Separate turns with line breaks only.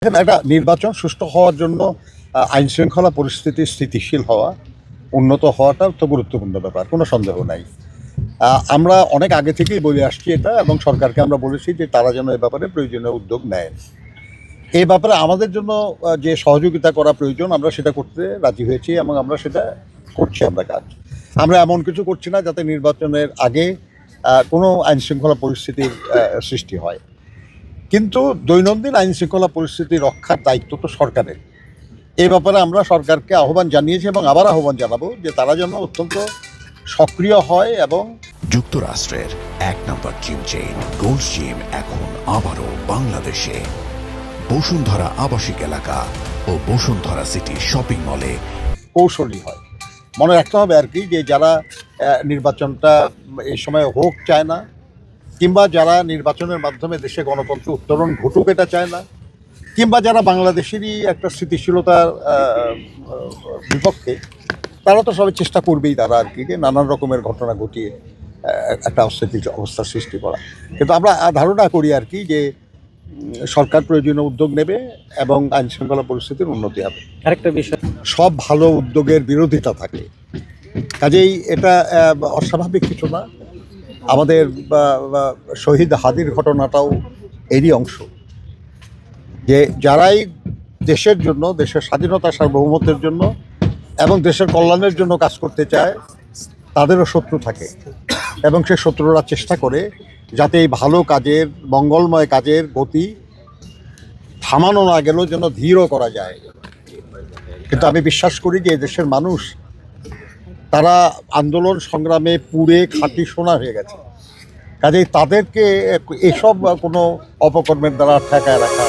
একটা নির্বাচন সুষ্ঠু হওয়ার জন্য আইন শৃঙ্খলা পরিস্থিতি স্থিতিশীল হওয়া, উন্নত হওয়াটা তো গুরুত্বপূর্ণ ব্যাপার, কোনো সন্দেহ নাই। আমরা অনেক আগে থেকেই বলে আসছি এটা, এবং সরকারকে আমরা বলেছি যে তারা যেন এ ব্যাপারে প্রয়োজনীয় উদ্যোগ নেয়। এই ব্যাপারে আমাদের জন্য যে সহযোগিতা করা প্রয়োজন আমরা সেটা করতে রাজি হয়েছি, এবং আমরা সেটা করছি। কাজ আমরা এমন কিছু করছি না যাতে নির্বাচনের আগে কোনো আইন শৃঙ্খলা পরিস্থিতির সৃষ্টি হয়, কিন্তু দৈনন্দিন আইন শৃঙ্খলা পরিস্থিতি রক্ষার দায়িত্ব তো সরকারের। এই ব্যাপারে আমরা সরকারকে আহ্বান জানিয়েছি এবং আবার আহ্বান জানাবো যে তারা যেন অত্যন্ত সক্রিয় হয়। এবং
যুক্তরাষ্ট্রের এক নম্বর জিম চেইন গোল্ড জিম এখন আবারও বাংলাদেশে বসুন্ধরা আবাসিক এলাকা ও বসুন্ধরা সিটি শপিং মলে
কৌশলী হয়। মনে রাখতে হবে আর কি, যে যারা নির্বাচনটা এই সময় হোক চায় না, কিংবা যারা নির্বাচনের মাধ্যমে দেশে গণতন্ত্র উত্তরণ ঘটুক এটা চায় না, কিংবা যারা বাংলাদেশেরই একটা স্থিতিশীলতার বিপক্ষে, তারা তো সবাই চেষ্টা করবেই তারা আর কি, যে নানান রকমের ঘটনা ঘটিয়ে একটা অস্থিতিশীল অবস্থার সৃষ্টি করা। কিন্তু আমরা ধারণা করি আর কি যে সরকার প্রয়োজনীয় উদ্যোগ নেবে এবং আইন শৃঙ্খলা পরিস্থিতির উন্নতি হবে।
আরেকটা বিষয়,
সব ভালো উদ্যোগের বিরোধিতা থাকে, কাজেই এটা অস্বাভাবিক কিছু না। আমাদের শহীদ হাদির ঘটনাটাও এরই অংশ, যে যারাই দেশের জন্য, দেশের স্বাধীনতা সার্বভৌমত্বের জন্য এবং দেশের কল্যাণের জন্য কাজ করতে চায়, তাদেরও শত্রু থাকে, এবং সে শত্রুরা চেষ্টা করে যাতে এই ভালো কাজের, মঙ্গলময় কাজের গতি থামানো না গেলেও যেন ধীরও করা যায়। কিন্তু আমি বিশ্বাস করি যে দেশের মানুষ তারা আন্দোলন সংগ্রামে পুড়ে খাঁটি সোনা হয়ে গেছে, কাজেই তাদেরকে এসব কোনো অপকর্মের দ্বারা ঠেকায় রাখা